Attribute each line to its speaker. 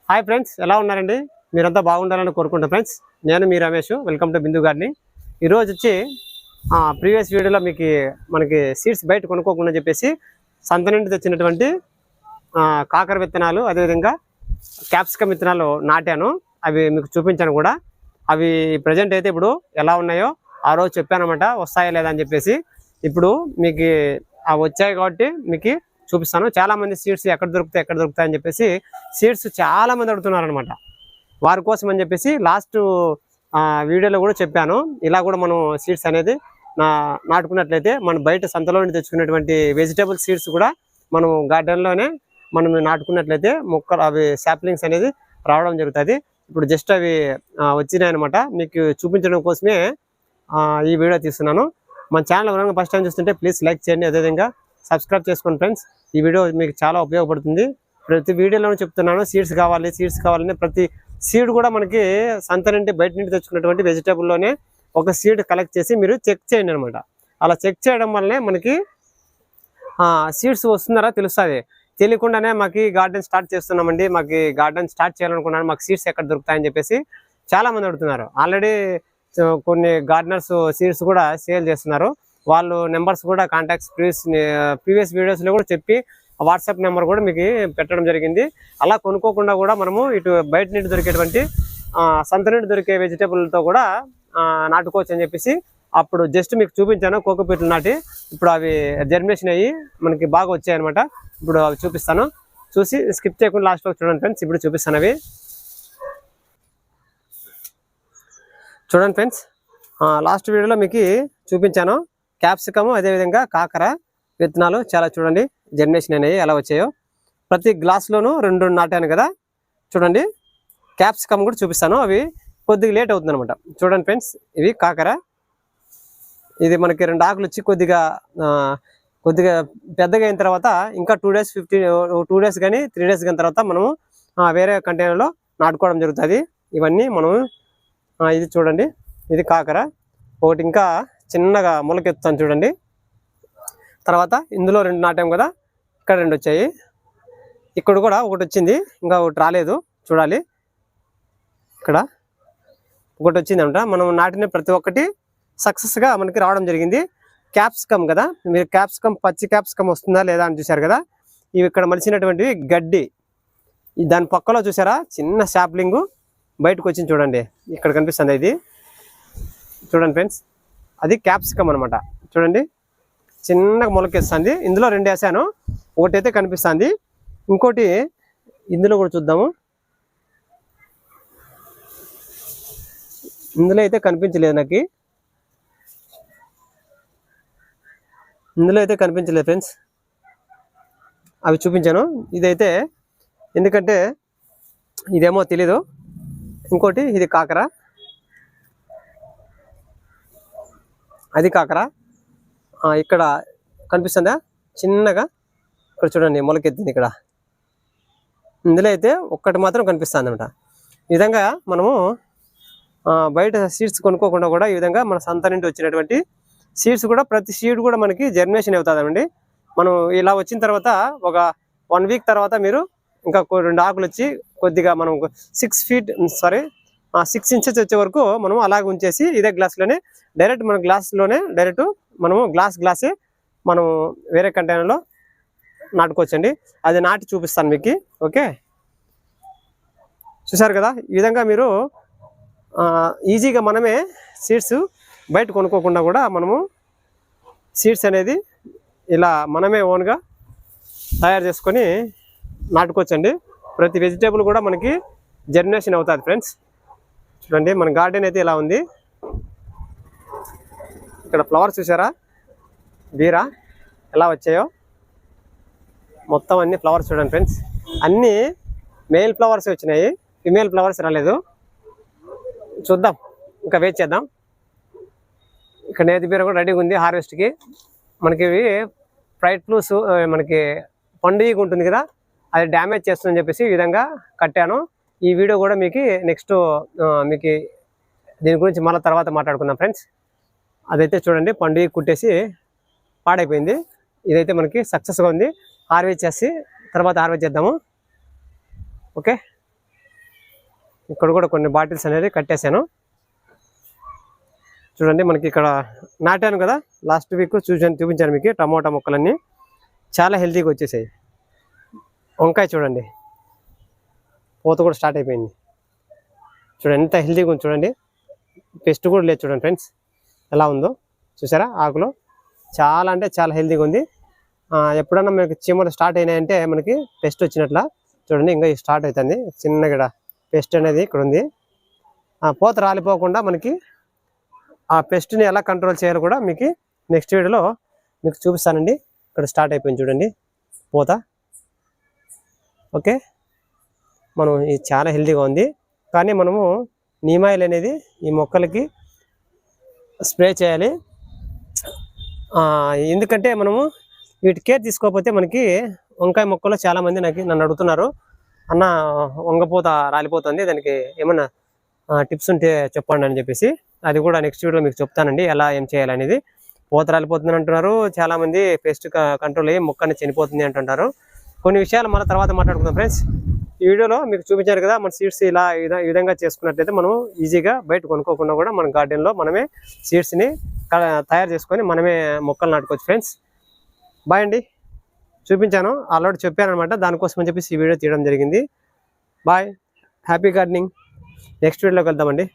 Speaker 1: Hi friends, ఎలా ఉన్నారండి? మీరంతా బాగుండాలని కోరుకుంటా ఫ్రెండ్స్. నేను మీ Ramesh. Welcome to Bindu gardening. ఈరోజు వచ్చి ప్రీవియస్ వీడియోలో మనకి సీడ్స్ బయట కొనుక్కోకుండా చెప్పేసి సంత నుండి తెచ్చినటువంటి కాకర విత్తనాలు, అదేవిధంగా క్యాప్సికమ్ విత్తనాలు నాటాను. అవి మీకు చూపించాను కూడా. అవి ప్రజెంట్ అయితే ఇప్పుడు ఎలా ఉన్నాయో ఆ రోజు చెప్పానమాట, వస్తాయా లేదా అని చెప్పేసి. ఇప్పుడు మీకు వచ్చాయి కాబట్టి మీకు చూపిస్తాను. చాలా మంది సీడ్స్ ఎక్కడ దొరుకుతాయి అని చెప్పేసి సీడ్స్ చాలా మంది అడుగుతున్నారు అనమాట. వారి కోసం అని చెప్పేసి లాస్ట్ వీడియోలో కూడా చెప్పాను. ఇలా కూడా మనం సీడ్స్ అనేది నాటుకున్నట్లయితే మనం బయట సంతలో నుండి తెచ్చుకున్నటువంటి వెజిటేబుల్ సీడ్స్ కూడా మనం గార్డెన్లోనే మనం నాటుకున్నట్లయితే మొక్కలు అవి శాప్లింగ్స్ అనేది రావడం జరుగుతుంది. ఇప్పుడు జస్ట్ అవి వచ్చినాయి అనమాట. మీకు చూపించడం కోసమే ఈ వీడియో తీస్తున్నాను. మన ఛానల్ ఎవరైనా ఫస్ట్ టైం చూస్తుంటే ప్లీజ్ లైక్ చేయండి, అదేవిధంగా సబ్స్క్రైబ్ చేసుకోండి ఫ్రెండ్స్. ఈ వీడియో మీకు చాలా ఉపయోగపడుతుంది. ప్రతి వీడియోలోనూ చెప్తున్నాను, సీడ్స్ కావాలని. ప్రతి సీడ్ కూడా మనకి సంత నుండి బయట నుండి తెచ్చుకున్నటువంటి వెజిటేబుల్లోనే ఒక సీడ్ కలెక్ట్ చేసి మీరు చెక్ చేయండి అనమాట. అలా చెక్ చేయడం వల్లనే మనకి సీడ్స్ వస్తున్నారా తెలుస్తుంది. తెలియకుండానే మాకు గార్డెన్ స్టార్ట్ చేస్తున్నామండి, మాకు గార్డెన్ స్టార్ట్ చేయాలనుకున్నాను, మాకు సీడ్స్ ఎక్కడ దొరుకుతాయని చెప్పేసి చాలా మంది అడుగుతున్నారు. ఆల్రెడీ కొన్ని గార్డెనర్స్ సీడ్స్ కూడా సేల్ చేస్తున్నారు. వాళ్ళు నెంబర్స్ కూడా కాంటాక్ట్స్ ప్రీవియస్ వీడియోస్లో కూడా చెప్పి వాట్సాప్ నెంబర్ కూడా మీకు పెట్టడం జరిగింది. అలా కొనుక్కోకుండా కూడా మనము ఇటు బయట నుండి దొరికేటువంటి సంత నుండి దొరికే వెజిటేబుల్తో కూడా నాటుకోవచ్చు అని చెప్పేసి అప్పుడు జస్ట్ మీకు చూపించాను. కోకోపీట్లు నాటి ఇప్పుడు అవి జర్మినేషన్ అయ్యి మనకి బాగా వచ్చాయి అనమాట. ఇప్పుడు అవి చూపిస్తాను, చూసి స్కిప్ చేయకుండా లాస్ట్లో చూడండి ఫ్రెండ్స్. ఇప్పుడు చూపిస్తాను అవి చూడండి ఫ్రెండ్స్. లాస్ట్ వీడియోలో మీకు చూపించాను క్యాప్సికము, అదేవిధంగా కాకర విత్తనాలు చాలా చూడండి జర్మినేషన్ అనేవి ఎలా వచ్చాయో. ప్రతి గ్లాస్లోనూ రెండు నాటాను కదా. చూడండి క్యాప్సికమ్ కూడా చూపిస్తాను, అవి కొద్దిగా లేట్ అవుతుంది అనమాట. చూడండి ఫ్రెండ్స్, ఇవి కాకర. ఇది మనకి 2 ఆకులు వచ్చి కొద్దిగా పెద్దగా అయిన తర్వాత ఇంకా 2 డేస్ కానీ 3 డేస్ కానీ తర్వాత మనము వేరే కంటైనర్లో నాటుకోవడం జరుగుతుంది. ఇవన్నీ మనము ఇది చూడండి, ఇది కాకర. ఒకటి ఇంకా చిన్నగా మొలకెత్తుతాను చూడండి. తర్వాత ఇందులో 2 నాటాం కదా, ఇక్కడ 2 వచ్చాయి. ఇక్కడ కూడా ఒకటి వచ్చింది, ఇంకా ఒకటి రాలేదు, చూడాలి. ఇక్కడ ఒకటి వచ్చిందంట. మనం నాటిన ప్రతి ఒక్కటి సక్సెస్గా మనకి రావడం జరిగింది. క్యాప్సికమ్ కదా, మీరు పచ్చి క్యాప్సికమ్ వస్తుందా లేదా అని చూశారు కదా. ఇవి ఇక్కడ మలిచినటువంటివి గడ్డి. దాని పక్కలో చూసారా చిన్న శాప్లింగ్ బయటకు వచ్చింది చూడండి, ఇక్కడ కనిపిస్తుంది. ఇది చూడండి ఫ్రెండ్స్, అది క్యాప్సికమ్ అనమాట. చూడండి చిన్నగా మొలకేస్తుంది. ఇందులో 2 వేసాను, ఒకటి అయితే కనిపిస్తుంది, ఇంకోటి ఇందులో కూడా చూద్దాము. ఇందులో అయితే కనిపించలేదు నాకు, ఇందులో అయితే కనిపించలేదు ఫ్రెండ్స్. అవి చూపించాను. ఇదైతే ఎందుకంటే ఇదేమో తెలీదు. ఇంకోటి ఇది కాకర, అది కాకర. ఇక్కడ కనిపిస్తుందా చిన్నగా, ఇక్కడ చూడండి మొలకెత్తింది ఇక్కడ. ఇందులో అయితే ఒక్కటి మాత్రం కనిపిస్తుంది అనమాట. ఈ విధంగా మనము బయట సీడ్స్ కొనుక్కోకుండా కూడా ఈ విధంగా మన సంత నుండి వచ్చినటువంటి సీడ్స్ కూడా ప్రతి సీడ్ కూడా మనకి జర్మినేషన్ అవుతుందండి. మనం ఇలా వచ్చిన తర్వాత ఒక 1 వీక్ తర్వాత మీరు ఇంకా 2 ఆకులు వచ్చి కొద్దిగా మనం 6 ఇంచెస్ వచ్చే వరకు మనం అలాగే ఉంచేసి ఇదే గ్లాస్లోనే డైరెక్ట్ మన గ్లాస్లోనే డైరెక్ట్ మనము గ్లాసే మనం వేరే కంటైనర్లో నాటుకోవచ్చండి. అది నాటి చూపిస్తాను మీకు. ఓకే, చూసారు కదా. ఈ విధంగా మీరు ఈజీగా మనమే సీడ్స్ బయట కొనుక్కోకుండా కూడా మనము సీడ్స్ అనేది ఇలా మనమే ఓన్గా తయారు చేసుకొని నాటుకోవచ్చండి. ప్రతి వెజిటేబుల్ కూడా మనకి జర్మినేషన్ అవుతుంది ఫ్రెండ్స్. చూడండి మన గార్డెన్ అయితే ఇలా ఉంది. ఇక్కడ ఫ్లవర్స్ చూసారా, బీరా ఎలా వచ్చాయో మొత్తం అన్ని ఫ్లవర్స్ చూడండి ఫ్రెండ్స్. అన్నీ మేల్ ఫ్లవర్స్ వచ్చినాయి, ఫిమేల్ ఫ్లవర్స్ రాలేదు. చూద్దాం, ఇంకా వెయిట్ చేద్దాం. ఇక్కడ నేతి బీర కూడా రెడీగా ఉంది హార్వెస్ట్కి. మనకి ఇవి ఫ్రైడ్ ఫ్లూస్ మనకి పండుగ ఉంటుంది కదా, అది డ్యామేజ్ చేస్తుందని చెప్పేసి ఈ విధంగా కట్టాను. ఈ వీడియో కూడా మీకు నెక్స్ట్ మీకు దీని గురించి మళ్ళీ తర్వాత మాట్లాడుకుందాం ఫ్రెండ్స్. అదైతే చూడండి పండుగ కుట్టేసి పాడైపోయింది. ఇదైతే మనకి సక్సెస్గా ఉంది. హార్వెస్ట్ చేసి తర్వాత హార్వెస్ట్ చేద్దాము. ఓకే. ఇక్కడ కూడా కొన్ని బాటిల్స్ అనేది కట్టేశాను. చూడండి మనకి ఇక్కడ నాటాను కదా, లాస్ట్ వీక్ చూపించాను మీకు. టమోటా మొక్కలన్నీ చాలా హెల్తీగా వచ్చేసాయి. వంకాయ చూడండి, పూత కూడా స్టార్ట్ అయిపోయింది. చూడండి ఎంత హెల్తీగా ఉంది చూడండి, పెస్ట్ కూడా లేదు చూడండి ఫ్రెండ్స్ ఎలా ఉందో చూసారా. ఆకులో చాలా అంటే చాలా హెల్తీగా ఉంది. ఎప్పుడన్నా మనకి చీమలు స్టార్ట్ అయినాయంటే మనకి పెస్ట్ వచ్చినట్ల. చూడండి ఇంకా స్టార్ట్ అవుతుంది చిన్నగా పెస్ట్ అనేది ఇక్కడ ఉంది. పూత రాలిపోకుండా మనకి ఆ పెస్ట్ని ఎలా కంట్రోల్ చేయాలో కూడా మీకు నెక్స్ట్ వీడియోలో మీకు చూపిస్తానండి. ఇక్కడ స్టార్ట్ అయిపోయింది చూడండి పూత. ఓకే, మనం ఇది చాలా హెల్తీగా ఉంది. కానీ మనము నీమ్ ఆయిల్ అనేది ఈ మొక్కలకి స్ప్రే చేయాలి. ఎందుకంటే మనము వీటి కేర్ తీసుకోకపోతే మనకి వంకాయ మొక్కలు చాలామంది నన్ను అడుగుతున్నారు, అన్న వంగపూత రాలిపోతుంది, దానికి ఏమన్నా టిప్స్ ఉంటే చెప్పండి అని చెప్పేసి. అది కూడా నెక్స్ట్ వీడియోలో మీకు చెప్తానండి ఎలా ఏం చేయాలనేది. పూత రాలిపోతుంది అంటున్నారు చాలామంది, పెస్ట్ కంట్రోల్ అయ్యి మొక్కని చనిపోతుంది అంటుంటారు. కొన్ని విషయాలు మన తర్వాత మాట్లాడుకుందాం ఫ్రెండ్స్. ఈ వీడియోలో మీకు చూపించారు కదా, మన సీడ్స్ ఇలా ఈ విధంగా చేసుకున్నట్లయితే మనం ఈజీగా బయట కొనుక్కోకుండా కూడా మన గార్డెన్లో మనమే సీడ్స్ని తయారు చేసుకొని మనమే మొక్కలు నాటుకోవచ్చు ఫ్రెండ్స్. బాయ్ అండి. చూపించాను ఆల్రెడీ చెప్పాను అనమాట, దానికోసం అని చెప్పేసి ఈ వీడియో తీయడం జరిగింది. Bye, happy gardening. నెక్స్ట్ వీడియోలోకి వెళ్దామండి.